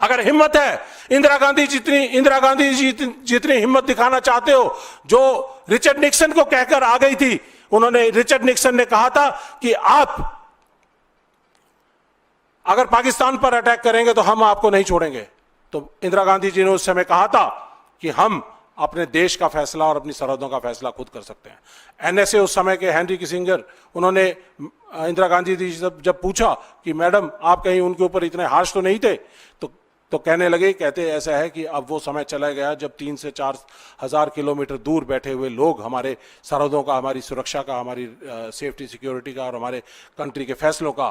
अगर हिम्मत है, इंदिरा गांधी जी जितनी हिम्मत दिखाना चाहते हो, जो रिचर्ड निक्सन को कहकर आ गई थी, रिचर्ड निक्सन ने कहा था कि आप अगर पाकिस्तान पर अटैक करेंगे तो हम आपको नहीं छोड़ेंगे। तो इंदिरा गांधी जी ने उस समय कहा था कि हम अपने देश का फैसला और अपनी सरहदों का फैसला खुद कर सकते हैं। एनएसए उस समय के हेनरी किसिंगर, उन्होंने इंदिरा गांधी जी से जब पूछा कि मैडम आप कहीं उनके ऊपर इतने हार्श तो नहीं थे, तो कहने लगे, कहते ऐसा है कि अब वो समय चला गया जब 3 से 4 हज़ार किलोमीटर दूर बैठे हुए लोग हमारे सरहदों का, हमारी सुरक्षा का, हमारी सेफ्टी सिक्योरिटी का और हमारे कंट्री के फैसलों का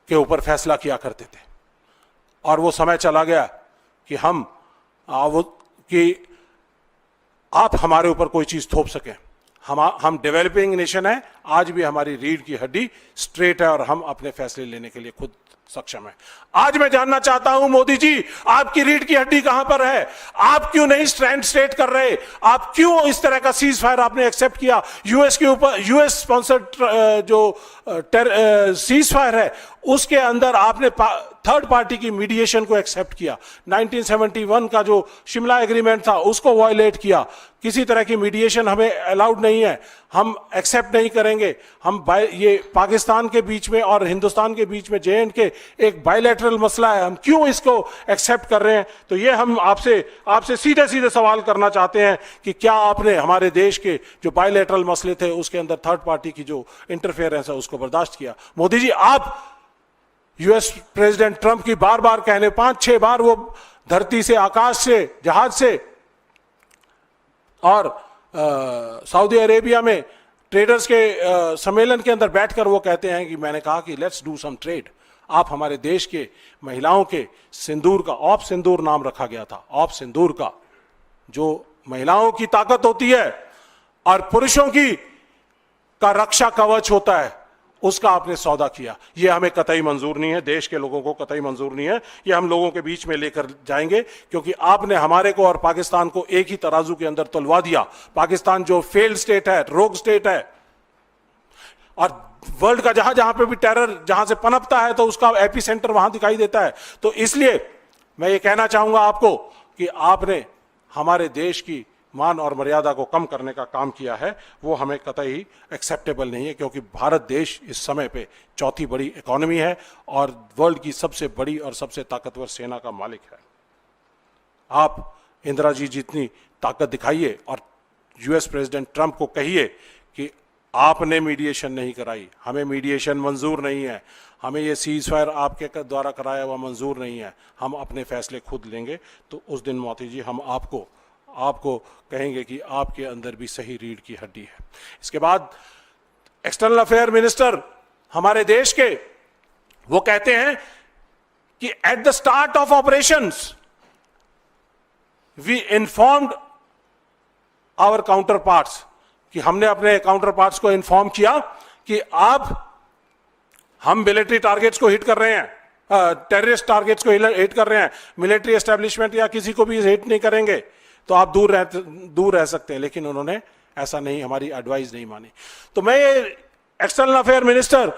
के ऊपर फैसला किया करते थे। और वो समय चला गया कि आप हमारे ऊपर कोई चीज थोप सकें। हम डेवलपिंग नेशन है, आज भी हमारी रीढ़ की हड्डी स्ट्रेट है और हम अपने फैसले लेने के लिए खुद सक्षम है। आज मैं जानना चाहता हूं मोदी जी, आपकी रीढ़ की हड्डी कहां पर है? आप क्यों नहीं स्टैंड स्ट्रेट कर रहे? आप क्यों इस तरह का सीज फायर आपने एक्सेप्ट किया? यूएस के ऊपर, यूएस स्पॉन्सर्ड जो सीज फायर है, उसके अंदर आपने थर्ड पार्टी की मीडिएशन को एक्सेप्ट किया। 1971 का जो शिमला एग्रीमेंट था उसको वायलेट किया। किसी तरह की मीडिएशन हमें अलाउड नहीं है, हम एक्सेप्ट नहीं करेंगे। हम ये पाकिस्तान के बीच में और हिंदुस्तान के बीच में J&K एक बायलैटरल मसला है, हम क्यों इसको एक्सेप्ट कर रहे हैं? तो ये हम आपसे सीधे सीधे सवाल करना चाहते हैं कि क्या आपने हमारे देश के जो बायलैटरल मसले थे उसके अंदर थर्ड पार्टी की जो इंटरफेरेंस है उसको बर्दाश्त किया? मोदी जी, आप यूएस प्रेसिडेंट ट्रंप की बार बार कहने, 5-6 बार वो धरती से, आकाश से, जहाज से और सऊदी अरेबिया में ट्रेडर्स के सम्मेलन के अंदर बैठकर वो कहते हैं कि मैंने कहा कि लेट्स डू सम ट्रेड। आप हमारे देश के महिलाओं के सिंदूर का, ऑफ सिंदूर नाम रखा गया था, ऑफ सिंदूर का, जो महिलाओं की ताकत होती है और पुरुषों का रक्षा कवच होता है, उसका आपने सौदा किया। ये हमें कतई मंजूर नहीं है, देश के लोगों को कतई मंजूर नहीं है। ये हम लोगों के बीच में लेकर जाएंगे, क्योंकि आपने हमारे को और पाकिस्तान को एक ही तराजू के अंदर तुलवा दिया। पाकिस्तान जो फेल्ड स्टेट है, रोग स्टेट है, और वर्ल्ड का जहां जहां पे भी टेरर जहां से पनपता है तो उसका एपी सेंटर वहां दिखाई देता है। तो इसलिए मैं ये कहना चाहूंगा आपको कि आपने हमारे देश की मान और मर्यादा को कम करने का काम किया है, वो हमें कतई एक्सेप्टेबल नहीं है, क्योंकि भारत देश इस समय पे चौथी बड़ी इकोनॉमी है और वर्ल्ड की सबसे बड़ी और सबसे ताकतवर सेना का मालिक है। आप इंदिरा जी जितनी ताकत दिखाइए और यूएस प्रेसिडेंट ट्रंप को कहिए कि आपने मीडिएशन नहीं कराई, हमें मीडिएशन मंजूर नहीं है, हमें ये सीज फायर आपके द्वारा कराया हुआ मंजूर नहीं है, हम अपने फैसले खुद लेंगे। तो उस दिन मोदी जी हम आपको कहेंगे कि आपके अंदर भी सही रीढ़ की हड्डी है। इसके बाद एक्सटर्नल अफेयर मिनिस्टर हमारे देश के, वो कहते हैं कि at the start of operations we informed our counterparts, कि हमने अपने काउंटर पार्ट्स को इन्फॉर्म किया कि हम मिलिट्री टारगेट्स को हिट कर रहे हैं, टेररिस्ट टारगेट्स को हिट कर रहे हैं, मिलिट्री एस्टेब्लिशमेंट या किसी को भी हिट नहीं करेंगे, तो आप दूर रह सकते हैं। लेकिन उन्होंने ऐसा नहीं, हमारी एडवाइस नहीं मानी। तो मैं ये external affair minister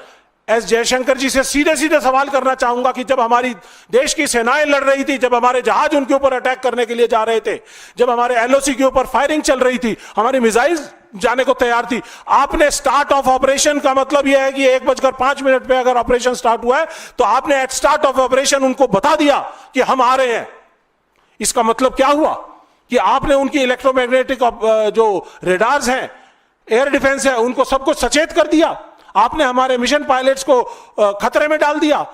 S Jaishankar ji से सीधे सीधे सवाल करना चाहूंगा कि जब हमारी देश की सेनाएं लड़ रही थी, जब हमारे जहाज उनके ऊपर अटैक करने के लिए जा रहे थे, जब हमारे एलओसी के ऊपर फायरिंग चल रही थी, हमारी मिसाइल जाने को तैयार थी, आपने स्टार्ट ऑफ ऑपरेशन का मतलब यह है कि 1:05 पे अगर ऑपरेशन स्टार्ट हुआ है तो आपने एट स्टार्ट ऑफ ऑपरेशन उनको बता दिया कि हम आ रहे हैं। इसका मतलब क्या हुआ कि आपने उनकी इलेक्ट्रोमैग्नेटिक जो रेडार्स हैं, एयर डिफेंस है, उनको सब कुछ सचेत कर दिया। आपने हमारे मिशन पायलट्स को खतरे में डाल दिया।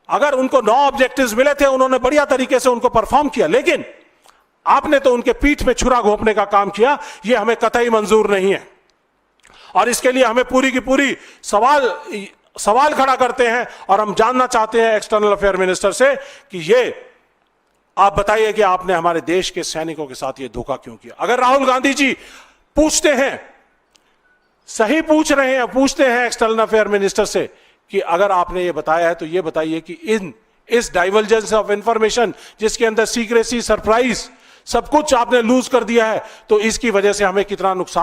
अगर उनको 9 ऑब्जेक्टिव्स मिले थे, उन्होंने बढ़िया तरीके से उनको परफॉर्म किया, लेकिन आपने तो उनके पीठ में छुरा घोंपने का काम किया। यह हमें कतई मंजूर नहीं है और इसके लिए हमें पूरी की पूरी सवाल खड़ा करते हैं। और हम जानना चाहते हैं एक्सटर्नल अफेयर मिनिस्टर से कि ये आप बताइए कि आपने हमारे देश के सैनिकों के साथ ये धोखा क्यों किया। अगर राहुल गांधी जी पूछते हैं, सही पूछ रहे हैं, पूछते हैं एक्सटर्नल अफेयर मिनिस्टर से कि अगर आपने ये बताया है तो ये बताइए कि इस डाइवर्जेंस ऑफ इंफॉर्मेशन जिसके अंदर सीक्रेसी, सरप्राइज, सब कुछ आपने लूज कर दिया है, तो इसकी वजह से हमें कितना नुकसान